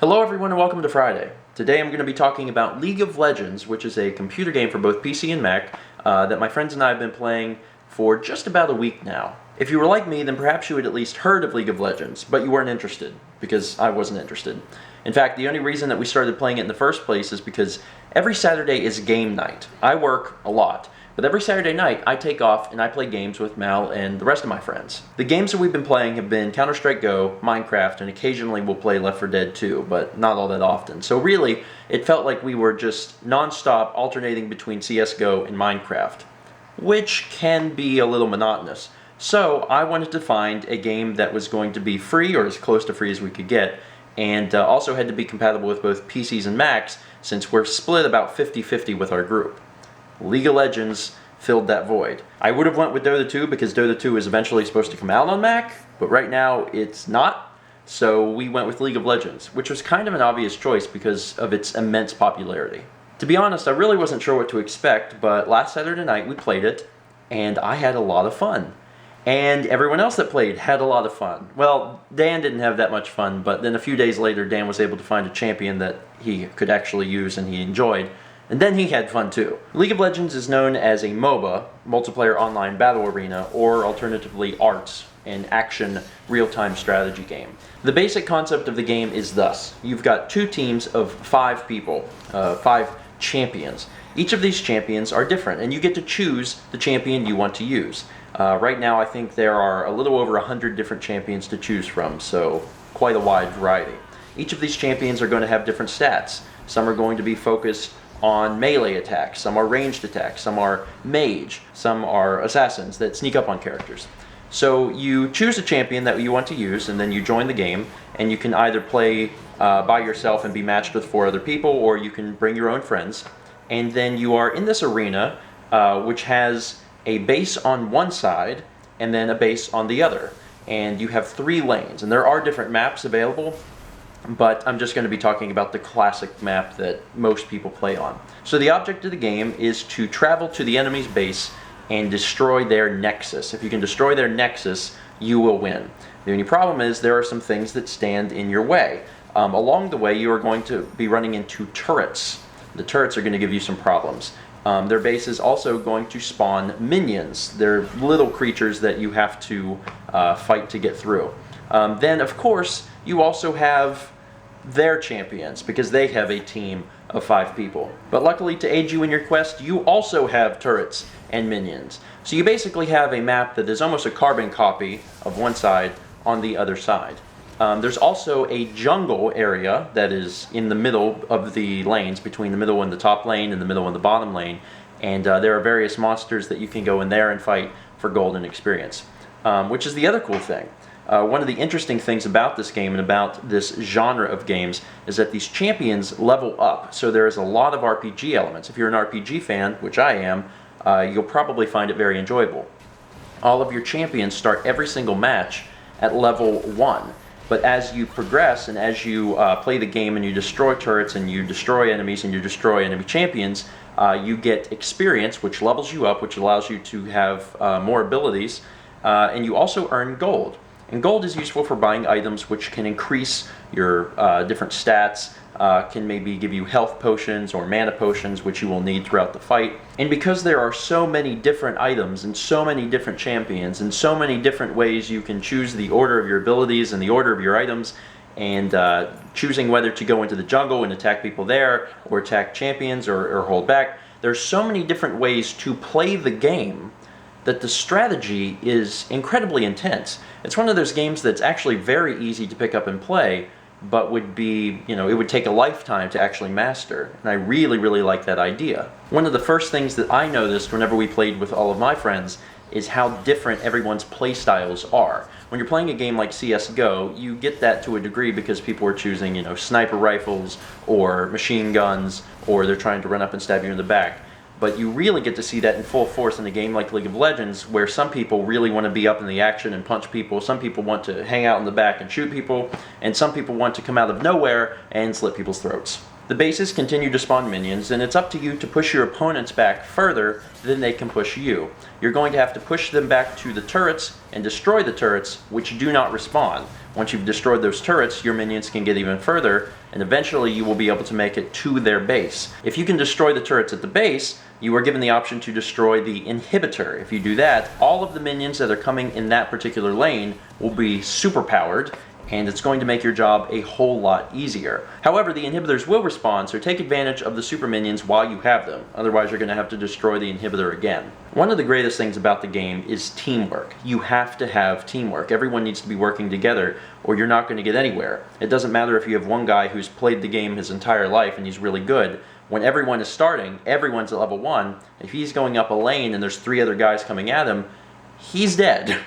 Hello everyone and welcome to Friday. Today I'm going to be talking about League of Legends, which is a computer game for both PC and Mac that my friends and I have been playing for just about a week now. If you were like me, then perhaps you had at least heard of League of Legends, but you weren't interested, because I wasn't interested. In fact, the only reason that we started playing it in the first place is because every Saturday is game night. I work a lot, but every Saturday night I take off and I play games with Mal and the rest of my friends. The games that we've been playing have been Counter-Strike Go, Minecraft, and occasionally we'll play Left 4 Dead 2, but not all that often. So really, it felt like we were just non-stop alternating between CSGO and Minecraft, which can be a little monotonous. So I wanted to find a game that was going to be free, or as close to free as we could get, and also had to be compatible with both PCs and Macs, since we're split about 50-50 with our group. League of Legends filled that void. I would have went with Dota 2 because Dota 2 is eventually supposed to come out on Mac, but right now it's not, so we went with League of Legends, which was kind of an obvious choice because of its immense popularity. To be honest, I really wasn't sure what to expect, but last Saturday night we played it, and I had a lot of fun. And everyone else that played had a lot of fun. Well, Dan didn't have that much fun, but then a few days later Dan was able to find a champion that he could actually use and he enjoyed. And then he had fun too. League of Legends is known as a MOBA, Multiplayer Online Battle Arena, or alternatively ARTS, an action real-time strategy game. The basic concept of the game is thus. You've got two teams of 5 people, 5 champions. Each of these champions are different, and you get to choose the champion you want to use. Right now I think there are a little over 100 different champions to choose from, so quite a wide variety. Each of these champions are going to have different stats. Some are going to be focused on melee attacks, some are ranged attacks, some are mage, some are assassins that sneak up on characters. So you choose a champion that you want to use, and then you join the game, and you can either play by yourself and be matched with 4 other people, or you can bring your own friends. And then you are in this arena, which has a base on one side, and then a base on the other. And you have 3 lanes, and there are different maps available, but I'm just going to be talking about the classic map that most people play on. So the object of the game is to travel to the enemy's base and destroy their nexus. If you can destroy their nexus, you will win. The only problem is there are some things that stand in your way. Along the way, you are going to be running into turrets. The turrets are going to give you some problems. Their base is also going to spawn minions. They're little creatures that you have to fight to get through. Then, of course, you also have their champions, because they have a team of 5 people. But luckily to aid you in your quest, you also have turrets and minions. So you basically have a map that is almost a carbon copy of one side on the other side. There's also a jungle area that is in the middle of the lanes, between the middle and the top lane and the middle and the bottom lane, and there are various monsters that you can go in there and fight for golden experience, which is the other cool thing. One of the interesting things about this game and about this genre of games is that these champions level up, so there is a lot of RPG elements. If you're an RPG fan, which I am, you'll probably find it very enjoyable. All of your champions start every single match at level 1. But as you progress and as you play the game and you destroy turrets and you destroy enemies and you destroy enemy champions, you get experience, which levels you up, which allows you to have more abilities, and you also earn gold. And gold is useful for buying items which can increase your different stats, can maybe give you health potions or mana potions, which you will need throughout the fight. And because there are so many different items and so many different champions and so many different ways you can choose the order of your abilities and the order of your items, and choosing whether to go into the jungle and attack people there or attack champions or hold back, there's so many different ways to play the game that the strategy is incredibly intense. It's one of those games that's actually very easy to pick up and play, but would be, it would take a lifetime to actually master. And I really, really like that idea. One of the first things that I noticed whenever we played with all of my friends is how different everyone's play styles are. When you're playing a game like CSGO, you get that to a degree because people are choosing, sniper rifles or machine guns, or they're trying to run up and stab you in the back. But you really get to see that in full force in a game like League of Legends, where some people really want to be up in the action and punch people, some people want to hang out in the back and shoot people, and some people want to come out of nowhere and slit people's throats. The bases continue to spawn minions, and it's up to you to push your opponents back further than they can push you. You're going to have to push them back to the turrets and destroy the turrets, which do not respawn. Once you've destroyed those turrets, your minions can get even further, and eventually you will be able to make it to their base. If you can destroy the turrets at the base, you are given the option to destroy the inhibitor. If you do that, all of the minions that are coming in that particular lane will be superpowered, and it's going to make your job a whole lot easier. However, the inhibitors will respawn, so take advantage of the super minions while you have them. Otherwise, you're going to have to destroy the inhibitor again. One of the greatest things about the game is teamwork. You have to have teamwork. Everyone needs to be working together, or you're not going to get anywhere. It doesn't matter if you have one guy who's played the game his entire life and he's really good. When everyone is starting, everyone's at level 1. If he's going up a lane and there's 3 other guys coming at him, he's dead.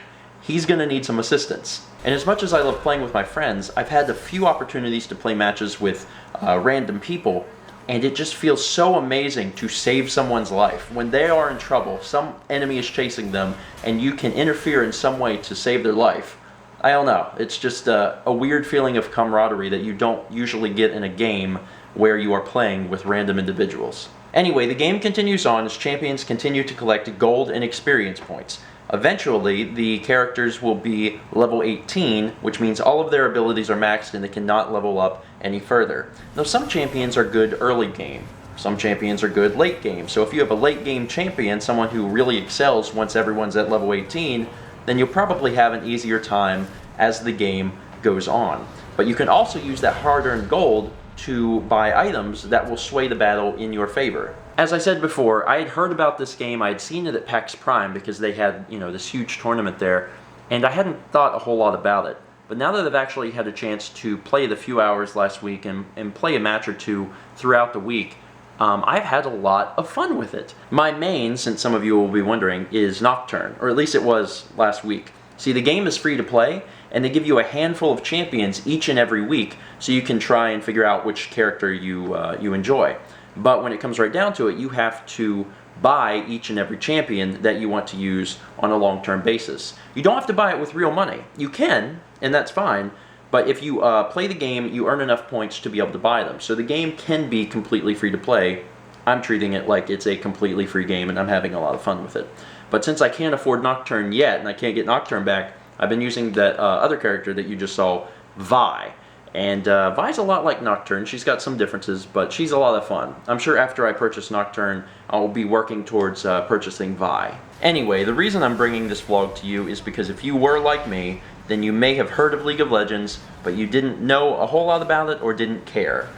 He's going to need some assistance. And as much as I love playing with my friends, I've had a few opportunities to play matches with random people, and it just feels so amazing to save someone's life. When they are in trouble, some enemy is chasing them, and you can interfere in some way to save their life. I don't know, it's just a weird feeling of camaraderie that you don't usually get in a game where you are playing with random individuals. Anyway, the game continues on as champions continue to collect gold and experience points. Eventually, the characters will be level 18, which means all of their abilities are maxed and they cannot level up any further. Now, some champions are good early game. Some champions are good late game. So if you have a late game champion, someone who really excels once everyone's at level 18, then you'll probably have an easier time as the game goes on. But you can also use that hard-earned gold to buy items that will sway the battle in your favor. As I said before, I had heard about this game, I had seen it at PAX Prime because they had, this huge tournament there, and I hadn't thought a whole lot about it. But now that I've actually had a chance to play it a few hours last week and play a match or two throughout the week, I've had a lot of fun with it. My main, since some of you will be wondering, is Nocturne, or at least it was last week. See, the game is free to play, and they give you a handful of champions each and every week, so you can try and figure out which character you enjoy. But when it comes right down to it, you have to buy each and every champion that you want to use on a long-term basis. You don't have to buy it with real money. You can, and that's fine, but if you play the game, you earn enough points to be able to buy them. So the game can be completely free to play. I'm treating it like it's a completely free game, and I'm having a lot of fun with it. But since I can't afford Nocturne yet, and I can't get Nocturne back, I've been using that other character that you just saw, Vi. And Vi's a lot like Nocturne. She's got some differences, but she's a lot of fun. I'm sure after I purchase Nocturne, I'll be working towards purchasing Vi. Anyway, the reason I'm bringing this vlog to you is because if you were like me, then you may have heard of League of Legends, but you didn't know a whole lot about it or didn't care.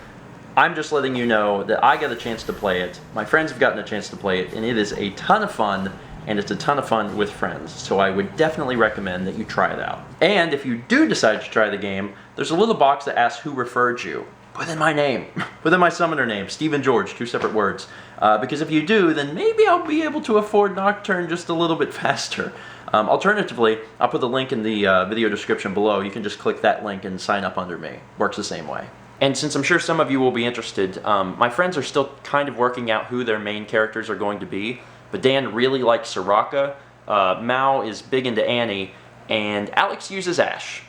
I'm just letting you know that I got a chance to play it, my friends have gotten a chance to play it, and it is a ton of fun, and it's a ton of fun with friends, so I would definitely recommend that you try it out. And if you do decide to try the game, there's a little box that asks who referred you. Put in my name. Put in my summoner name, Steve and George, 2 separate words. Because if you do, then maybe I'll be able to afford Nocturne just a little bit faster. Alternatively, I'll put the link in the video description below. You can just click that link and sign up under me. Works the same way. And since I'm sure some of you will be interested, my friends are still kind of working out who their main characters are going to be. But Dan really likes Soraka, Mao is big into Annie, and Alex uses Ashe,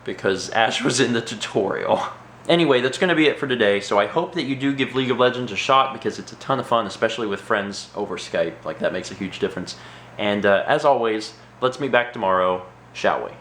because Ashe was in the tutorial. Anyway, that's going to be it for today, so I hope that you do give League of Legends a shot, because it's a ton of fun, especially with friends over Skype. Like, that makes a huge difference. And as always, let's meet back tomorrow, shall we?